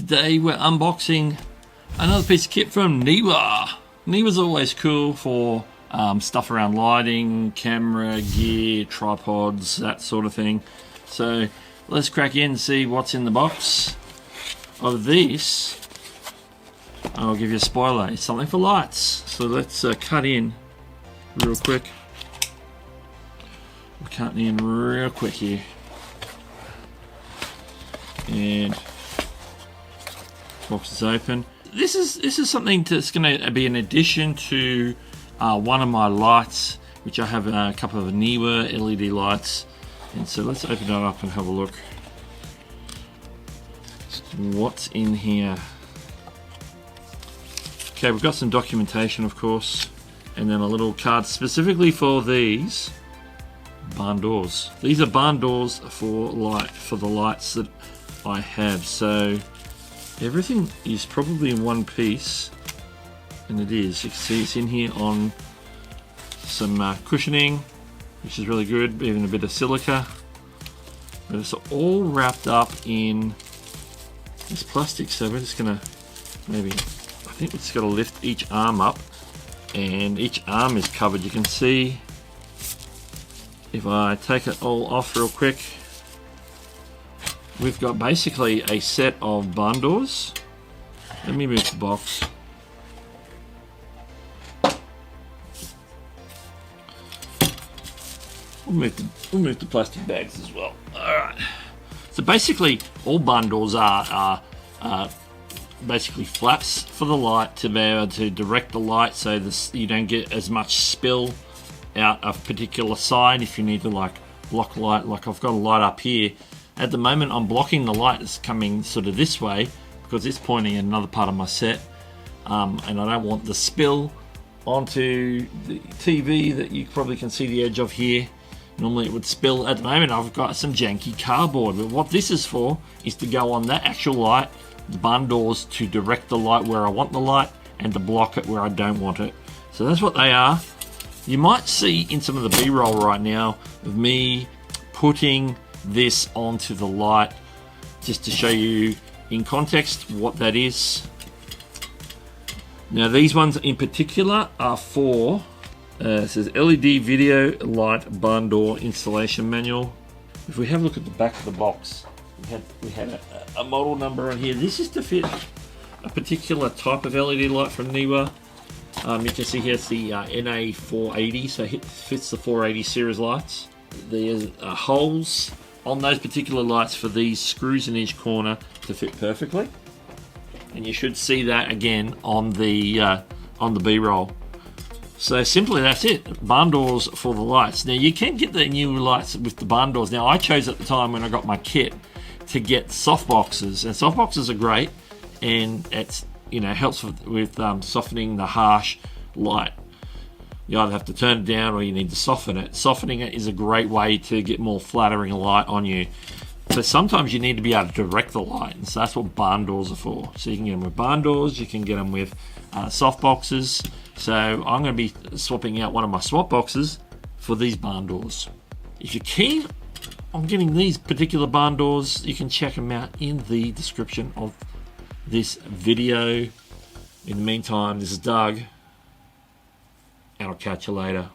Today we're unboxing another piece of kit from Neewer. Neewer's always cool for stuff around lighting, camera, gear, tripods, that sort of thing. So let's crack in and see what's in the box of this. I'll give you a spoiler, it's something for lights. So let's cut in real quick. We're cutting in real quick here. And box is open. This is something that's going to be an addition to one of my lights, which I have a couple of Neewer LED lights. And so let's open it up and have a look. What's in here? Okay, we've got some documentation, of course, and then a little card specifically for these barn doors. These are barn doors for the lights that I have. So everything is probably in one piece, and it is. You can see it's in here on some cushioning, which is really good, even a bit of silica. But it's all wrapped up in this plastic, so we're just gonna maybe, I think we've just got to lift each arm up, and each arm is covered. You can see if I take it all off real quick, we've got basically a set of barn doors. Let me move the box. We'll move the plastic bags as well. Alright. So basically, all barn doors are basically flaps for the light to be able to direct the light so you don't get as much spill out of a particular side if you need to like block light. Like I've got a light up here. At the moment I'm blocking the light that's coming sort of this way because it's pointing at another part of my set, and I don't want the spill onto the TV that you probably can see the edge of here. Normally it would spill. At the moment I've got some janky cardboard, but what this is for is to go on that actual light, the barn doors, to direct the light where I want the light and to block it where I don't want it. So that's what they are. You might see in some of the B-roll right now of me putting this onto the light just to show you in context what that is. Now these ones in particular are for it says LED video light barn door installation manual. If we have a look at the back of the box, we had a model number on here. This is to fit a particular type of LED light from Neewer. You can see here it's the NA480, so it fits the 480 series lights. There's holes on those particular lights for these screws in each corner to fit perfectly, and you should see that again on the B-roll. So simply that's it, barn doors for the lights. Now you can get the new lights with the barn doors. Now I chose at the time when I got my kit to get soft boxes, and soft boxes are great, and it's, you know, helps with softening the harsh light. You either have to turn it down or you need to soften it. Softening it is a great way to get more flattering light on you. But sometimes you need to be able to direct the light, and so that's what barn doors are for. So you can get them with barn doors, you can get them with soft boxes. So I'm going to be swapping out one of my swap boxes for these barn doors. If you're keen on getting these particular barn doors, you can check them out in the description of this video. In the meantime, this is Doug, and I'll catch you later.